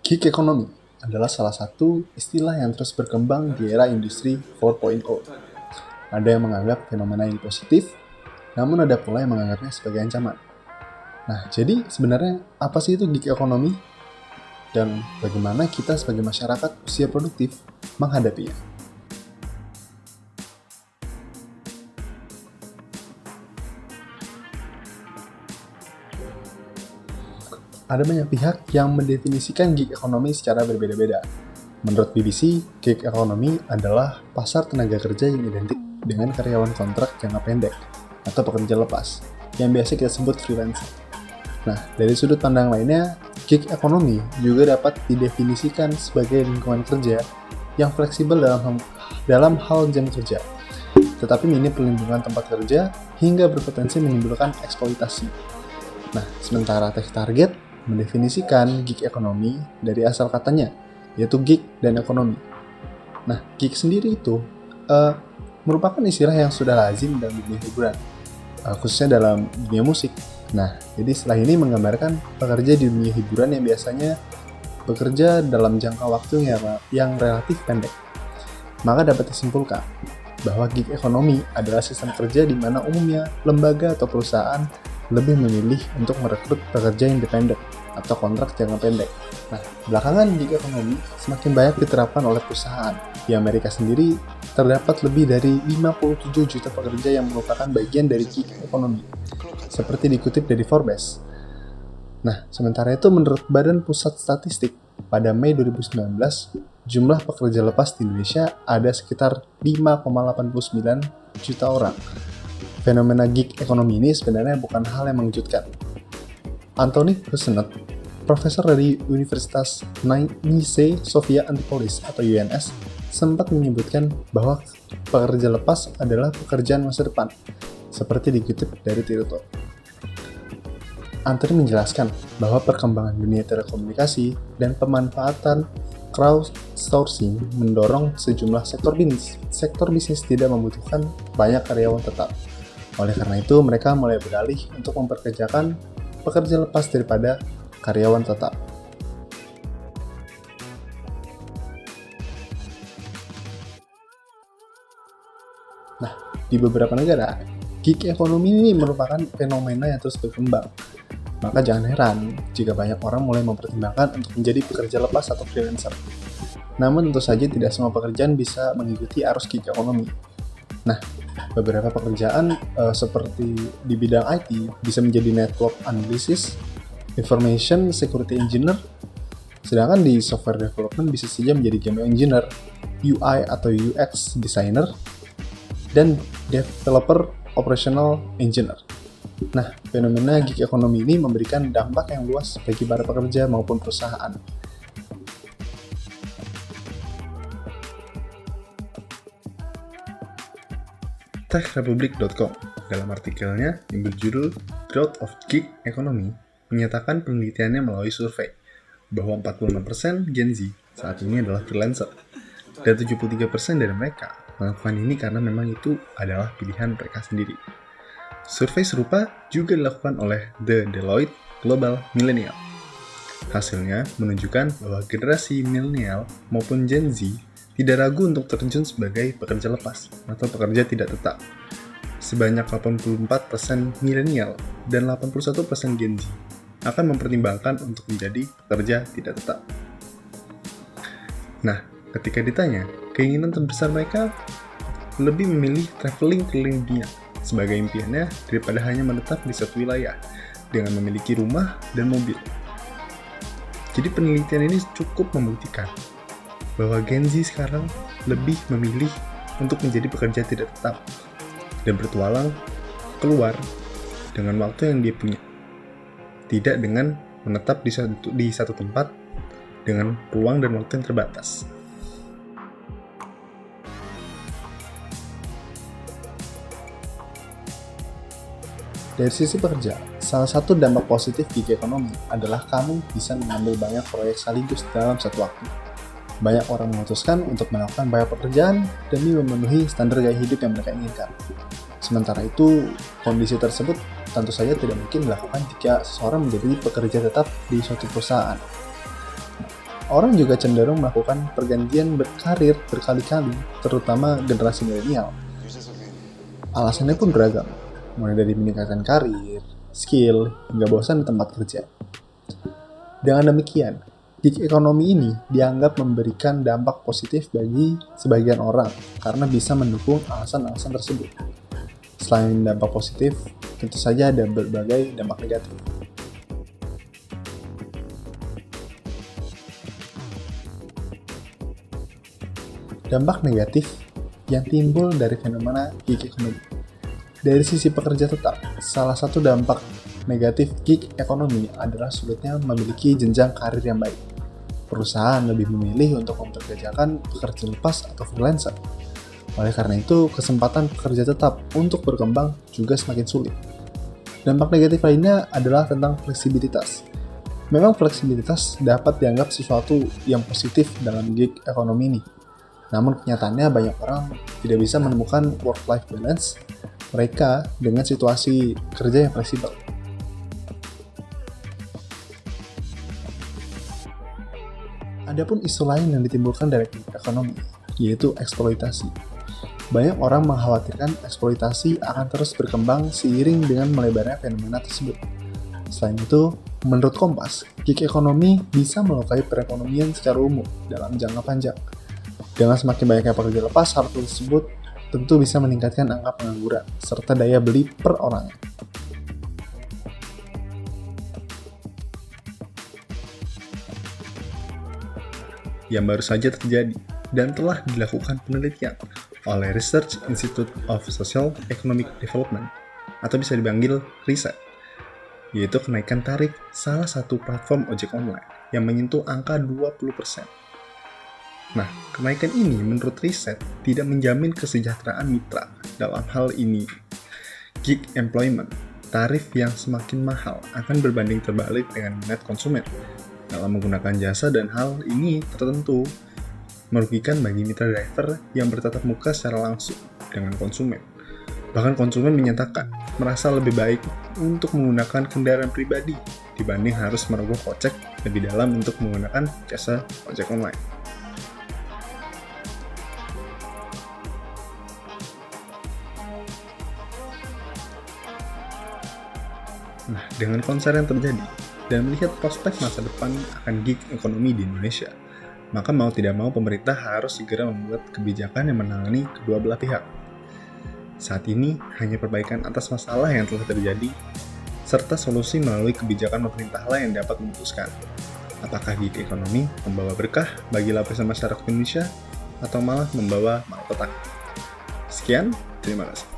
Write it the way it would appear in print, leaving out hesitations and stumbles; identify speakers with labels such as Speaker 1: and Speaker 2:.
Speaker 1: Gig economy adalah salah satu istilah yang terus berkembang di era industri 4.0. Ada yang menganggap fenomena ini positif, namun ada pula yang menganggapnya sebagai ancaman. Nah, jadi sebenarnya apa sih itu gig economy? Dan bagaimana kita sebagai masyarakat usia produktif menghadapinya? Ada banyak pihak yang mendefinisikan gig economy secara berbeda-beda. Menurut BBC, gig economy adalah pasar tenaga kerja yang identik dengan karyawan kontrak jangka pendek atau pekerja lepas, yang biasa kita sebut freelancer. Nah, dari sudut pandang lainnya, gig economy juga dapat didefinisikan sebagai lingkungan kerja yang fleksibel dalam hal jam kerja, tetapi minim perlindungan tempat kerja hingga berpotensi menimbulkan eksploitasi. Nah, sementara Tech Target mendefinisikan gig economy dari asal katanya, yaitu gig dan ekonomi. Nah, gig sendiri itu merupakan istilah yang sudah lazim dalam dunia hiburan, khususnya dalam dunia musik. Nah, jadi istilah ini menggambarkan pekerja di dunia hiburan yang biasanya bekerja dalam jangka waktu yang relatif pendek. Maka dapat disimpulkan bahwa gig economy adalah sistem kerja di mana umumnya lembaga atau perusahaan lebih memilih untuk merekrut pekerja independen atau kontrak jangka pendek. Nah, belakangan gig economy semakin banyak diterapkan oleh perusahaan. Di Amerika sendiri, terdapat lebih dari 57 juta pekerja yang merupakan bagian dari gig economy, seperti dikutip dari Forbes. Nah, sementara itu menurut Badan Pusat Statistik, pada Mei 2019, jumlah pekerja lepas di Indonesia ada sekitar 5,89 juta orang. Fenomena gig economy ini sebenarnya bukan hal yang mengejutkan. Anthony Rosenat, profesor dari Universitas Nice Sophia Antipolis atau UNS, sempat menyebutkan bahwa pekerja lepas adalah pekerjaan masa depan, seperti dikutip dari Tirto. Anthony menjelaskan bahwa perkembangan dunia telekomunikasi dan pemanfaatan crowdsourcing mendorong sejumlah sektor bisnis tidak membutuhkan banyak karyawan tetap. Oleh karena itu, mereka mulai beralih untuk memperkerjakan pekerja lepas daripada karyawan tetap. Nah, di beberapa negara, gig economy ini merupakan fenomena yang terus berkembang. Maka jangan heran jika banyak orang mulai mempertimbangkan untuk menjadi pekerja lepas atau freelancer. Namun tentu saja tidak semua pekerjaan bisa mengikuti arus gig economy. Nah, beberapa pekerjaan seperti di bidang IT bisa menjadi network analysis, information security engineer, sedangkan di software development bisa saja menjadi game engineer, UI atau UX designer, dan developer operational engineer. Nah, fenomena gig economy ini memberikan dampak yang luas bagi para pekerja maupun perusahaan. techrepublic.com dalam artikelnya yang berjudul Growth of Gig Economy menyatakan penelitiannya melalui survei bahwa 46% Gen Z saat ini adalah freelancer dan 73% dari mereka melakukan ini karena memang itu adalah pilihan mereka sendiri. Survei serupa juga dilakukan oleh The Deloitte Global Millennial. Hasilnya menunjukkan bahwa generasi milenial maupun Gen Z tidak ragu untuk terjun sebagai pekerja lepas atau pekerja tidak tetap. Sebanyak 84% milenial dan 81% Gen Z akan mempertimbangkan untuk menjadi pekerja tidak tetap. Nah, ketika ditanya, keinginan terbesar mereka lebih memilih traveling keliling dunia sebagai impiannya daripada hanya menetap di satu wilayah dengan memiliki rumah dan mobil. Jadi penelitian ini cukup membuktikan bahwa Gen Z sekarang lebih memilih untuk menjadi pekerja tidak tetap dan bertualang keluar dengan waktu yang dia punya, tidak dengan menetap di satu tempat dengan peluang dan waktu yang terbatas. Dari sisi pekerja, salah satu dampak positif gig economy adalah kamu bisa mengambil banyak proyek sekaligus dalam satu waktu. Banyak orang memutuskan untuk melakukan banyak pekerjaan demi memenuhi standar gaya hidup yang mereka inginkan. Sementara itu, kondisi tersebut tentu saja tidak mungkin dilakukan jika seseorang menjadi pekerja tetap di suatu perusahaan. Orang juga cenderung melakukan pergantian berkarir berkali-kali, terutama generasi milenial. Alasannya pun beragam, mulai dari meningkatkan karir, skill, hingga bosan di tempat kerja. Dengan demikian, gig ekonomi ini dianggap memberikan dampak positif bagi sebagian orang karena bisa mendukung alasan-alasan tersebut. Selain dampak positif, tentu saja ada berbagai dampak negatif. Dampak negatif yang timbul dari fenomena gig ekonomi. Dari sisi pekerja tetap, salah satu dampak negatif gig ekonomi adalah sulitnya memiliki jenjang karir yang baik. Perusahaan lebih memilih untuk mempekerjakan pekerja lepas atau freelancer. Oleh karena itu, kesempatan pekerja tetap untuk berkembang juga semakin sulit. Dampak negatif lainnya adalah tentang fleksibilitas. Memang fleksibilitas dapat dianggap sesuatu yang positif dalam gig ekonomi ini. Namun kenyataannya banyak orang tidak bisa menemukan work-life balance mereka dengan situasi kerja yang fleksibel. Adapun isu lain yang ditimbulkan dari gig ekonomi, yaitu eksploitasi. Banyak orang mengkhawatirkan eksploitasi akan terus berkembang seiring dengan melebarnya fenomena tersebut. Selain itu, menurut Kompas, gig ekonomi bisa melukai perekonomian secara umum dalam jangka panjang. Dengan semakin banyaknya pekerja lepas, hal tersebut tentu bisa meningkatkan angka pengangguran serta daya beli per orang. Yang baru saja terjadi dan telah dilakukan penelitian oleh Research Institute of Social Economic Development atau bisa dipanggil RISET, yaitu kenaikan tarif salah satu platform ojek online yang menyentuh angka 20%. Nah, kenaikan ini menurut riset tidak menjamin kesejahteraan mitra. Dalam hal ini, gig employment, tarif yang semakin mahal akan berbanding terbalik dengan minat konsumen dalam menggunakan jasa dan hal ini tertentu merugikan bagi mitra driver yang bertatap muka secara langsung dengan konsumen. Bahkan konsumen menyatakan merasa lebih baik untuk menggunakan kendaraan pribadi dibanding harus merogoh kocek lebih dalam untuk menggunakan jasa ojek online. Nah, dengan konser yang terjadi dan melihat prospek masa depan akan gig ekonomi di Indonesia, maka mau tidak mau pemerintah harus segera membuat kebijakan yang menangani kedua belah pihak. Saat ini hanya perbaikan atas masalah yang telah terjadi, serta solusi melalui kebijakan pemerintahlah yang dapat memutuskan apakah gig ekonomi membawa berkah bagi lapisan masyarakat Indonesia atau malah membawa malapetaka. Sekian, terima kasih.